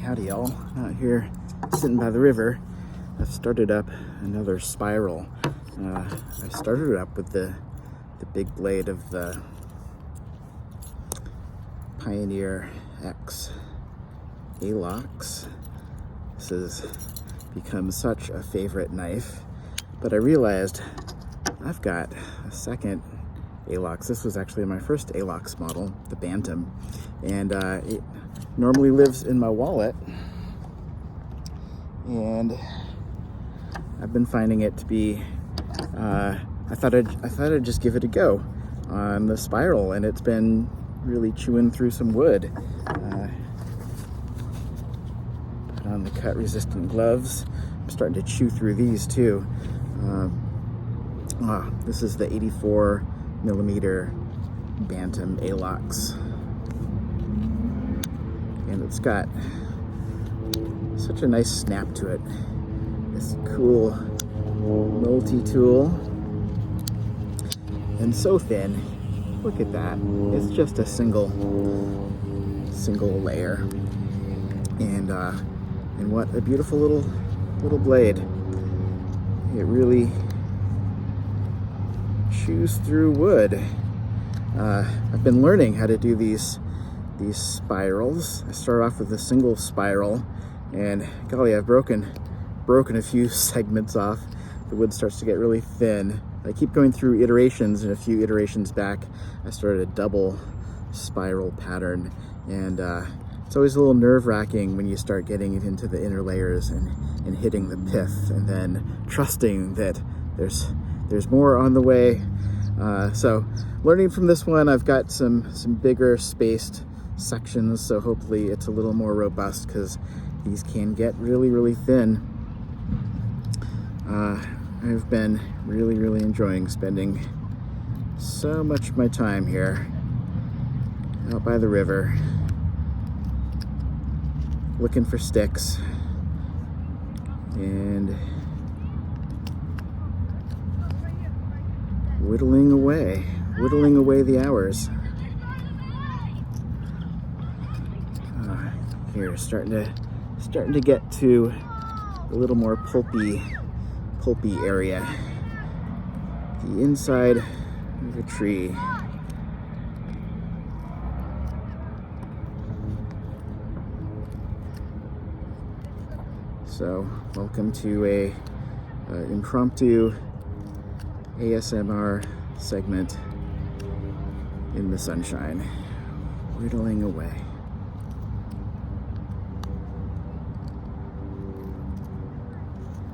Howdy y'all, out here sitting by the river. I've started up another spiral. I started it up with the big blade of the Pioneer X Alox. This has become such a favorite knife, but I realized I've got a second Alox. This was actually my first Alox model, the Bantam, and it normally lives in my wallet, and I've been finding it to be I thought I'd just give it a go on the spiral, and it's been really chewing through some wood. Put on the cut resistant gloves. I'm starting to chew through these too. This is the 84 millimeter Bantam Alox, and it's got such a nice snap to it. This cool multi-tool, and so thin. Look at that. It's just a single layer, and what a beautiful little blade. It really chews through wood. I've been learning how to do these spirals. I start off with a single spiral, and golly, I've broken a few segments off. The wood starts to get really thin. I keep going through iterations, and a few iterations back I started a double spiral pattern, and it's always a little nerve-wracking when you start getting it into the inner layers and hitting the pith, and then trusting that there's more on the way. So learning from this one, I've got some bigger spaced sections, so hopefully it's a little more robust, because these can get really thin. I've been really enjoying spending so much of my time here out by the river, looking for sticks and whittling away the hours. Here, starting to get to a little more pulpy area, the inside of a tree. So, welcome to a impromptu ASMR segment in the sunshine, whittling away.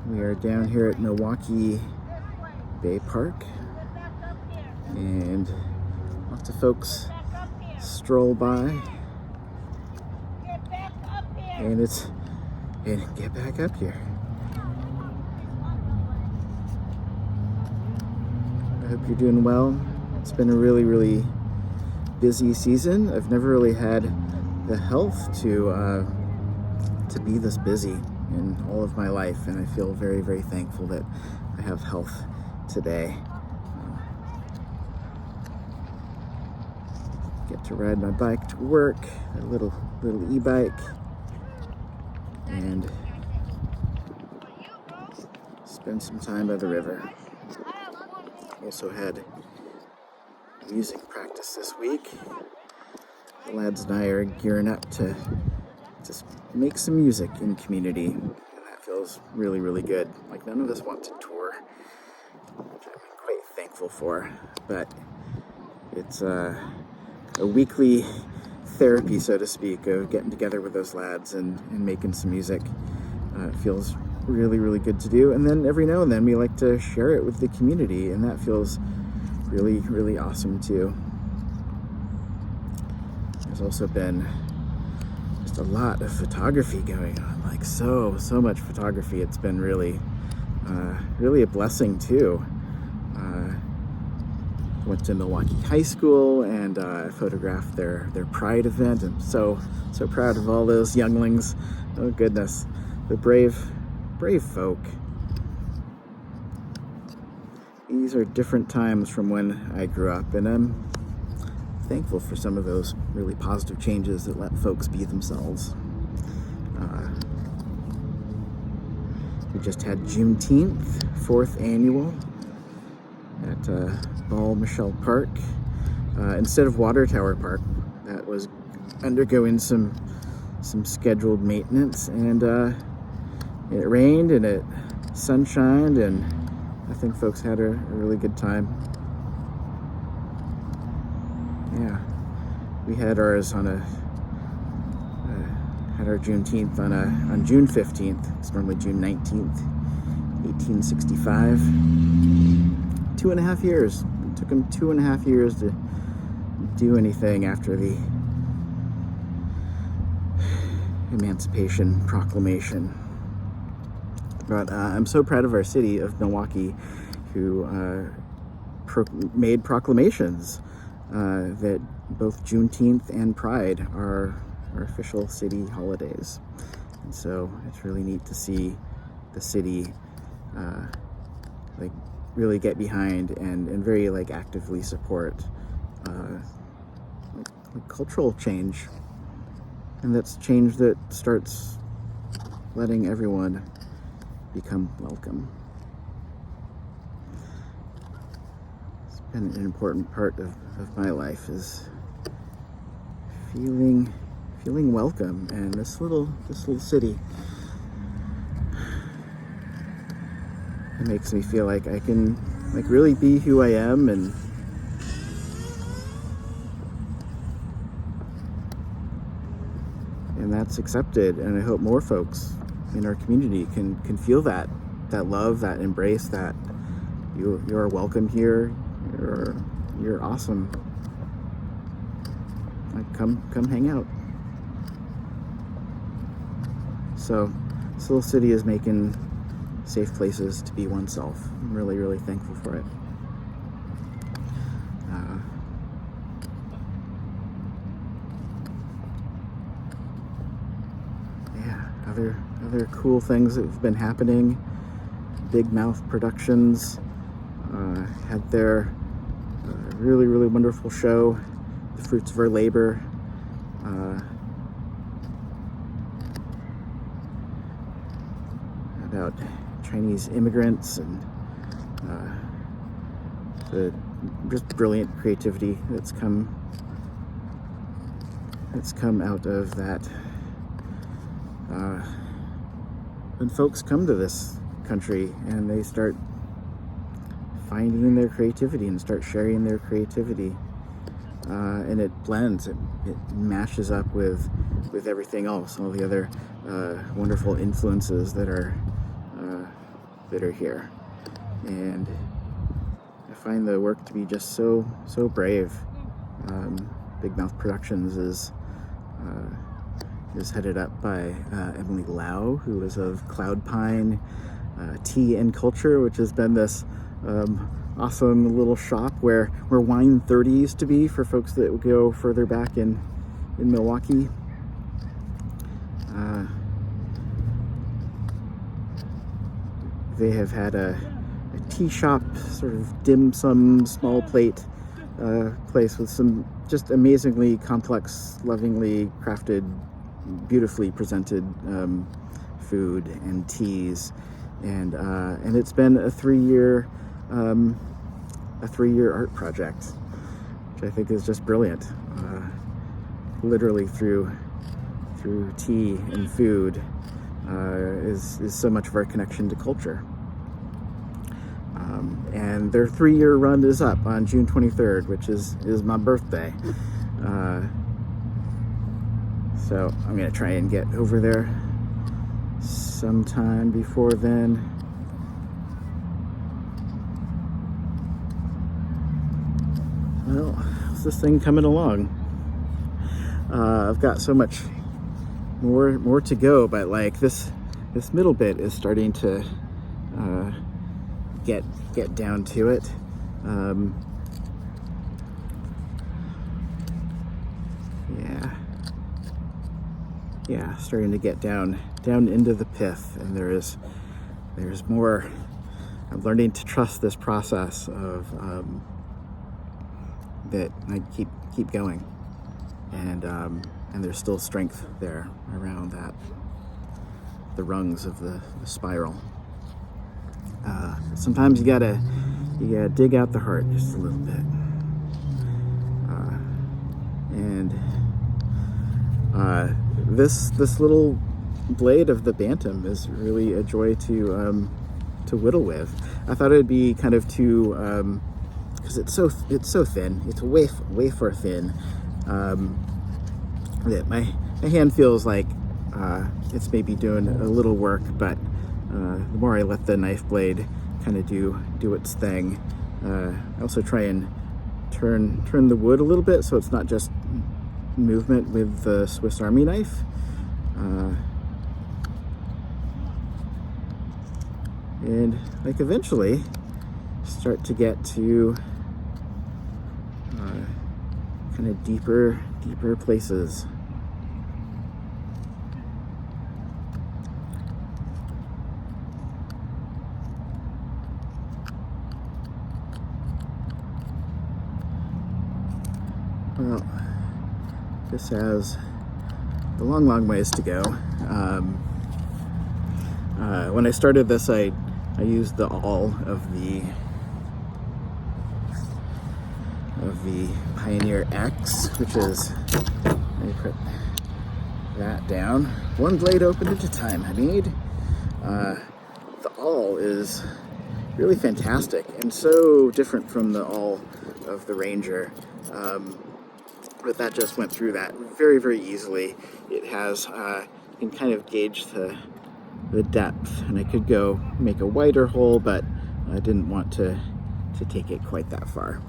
We are down here at Milwaukee Bay Park, and lots of folks stroll by, and get back up here. I hope you're doing well. It's been a really busy season. I've never really had the health to be this busy in all of my life, and I feel very thankful that I have health today. Get to ride my bike to work, a little e-bike, and spend some time by the river. Also had music practice this week. The lads and I are gearing up to just make some music in community, and that feels really good. Like, none of us want to tour, which I'm quite thankful for, but it's a weekly therapy, so to speak, of getting together with those lads and making some music. It feels really good to do, and then every now and then we like to share it with the community, and that feels really awesome too. There's also been just a lot of photography going on, like so much photography. It's been really a blessing too. Went to Milwaukee High School, and photographed their Pride event. I'm so proud of all those younglings. Oh goodness, the brave folk. These are different times from when I grew up, and I'm thankful for some of those really positive changes that let folks be themselves. We just had Juneteenth, 4th annual at Ball Michelle Park. Instead of Water Tower Park, that was undergoing some scheduled maintenance, and it rained and it sunshined, and I think folks had a really good time. Yeah, we had ours on had our Juneteenth on June 15th. It's normally June 19th, 1865. 2.5 years. It took them 2.5 years to do anything after the Emancipation Proclamation. But I'm so proud of our city of Milwaukee, who made proclamations that both Juneteenth and Pride are our official city holidays. And so it's really neat to see the city like really get behind and very like actively support like cultural change. And that's change that starts letting everyone become welcome. It's been an important part of my life, is feeling welcome. And this little city, it makes me feel like I can like really be who I am, and that's accepted. And I hope more folks in our community can feel that love, that embrace, that you're welcome here. You're awesome. Like come hang out. So this little city is making safe places to be oneself. I'm really, really thankful for it. Other cool things that have been happening. Big Mouth Productions had their really, really wonderful show, The Fruits of Our Labor. About Chinese immigrants and the just brilliant creativity that's come out of that. When folks come to this country and they start finding their creativity and start sharing their creativity, and it blends, it mashes up with everything else, all the other wonderful influences that are here. And I find the work to be just so brave. Big Mouth Productions is headed up by Emily Lau, who is of Cloud Pine Tea and Culture, which has been this awesome little shop where Wine 30 used to be, for folks that would go further back in Milwaukee. They have had a tea shop, sort of dim sum, small plate place with some just amazingly complex, lovingly crafted, beautifully presented food and teas, and it's been a 3-year art project, which I think is just brilliant. Literally through tea and food is so much of our connection to culture. And their 3-year run is up on June 23rd, which is my birthday. So I'm gonna try and get over there sometime before then. Well, how's this thing coming along? I've got so much more to go, but like this middle bit is starting to get down to it. Yeah, starting to get down into the pith, and there's more. I'm learning to trust this process of that I keep going, and there's still strength there around that. the rungs of the spiral. Sometimes you gotta dig out the heart just a little bit. This little blade of the Bantam is really a joy to whittle with. I thought it'd be kind of too, because it's so thin. It's wafer thin. That my hand feels like it's maybe doing a little work, but the more I let the knife blade kind of do its thing, I also try and turn the wood a little bit so it's not just movement with the Swiss Army knife. And like eventually start to get to kind of deeper places. Well, this has a long ways to go. When I started this, I used the awl of the Pioneer X, which is, let me put that down. One blade open at a time, I need. The awl is really fantastic and so different from the awl of the Ranger. But that just went through that very easily. It has, you can kind of gauge the depth, and I could go make a wider hole, but I didn't want to take it quite that far.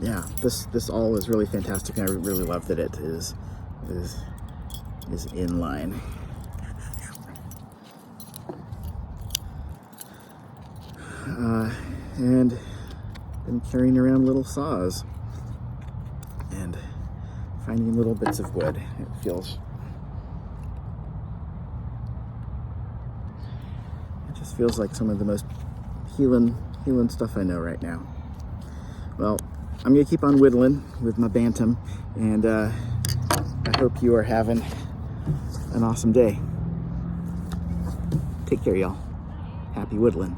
Yeah, this awl is really fantastic, and I really love that it is in line. And been carrying around little saws and finding little bits of wood. It just feels like some of the most healing stuff I know right now. Well, I'm gonna keep on whittling with my Bantam, and I hope you are having an awesome day. Take care, y'all. Happy whittling.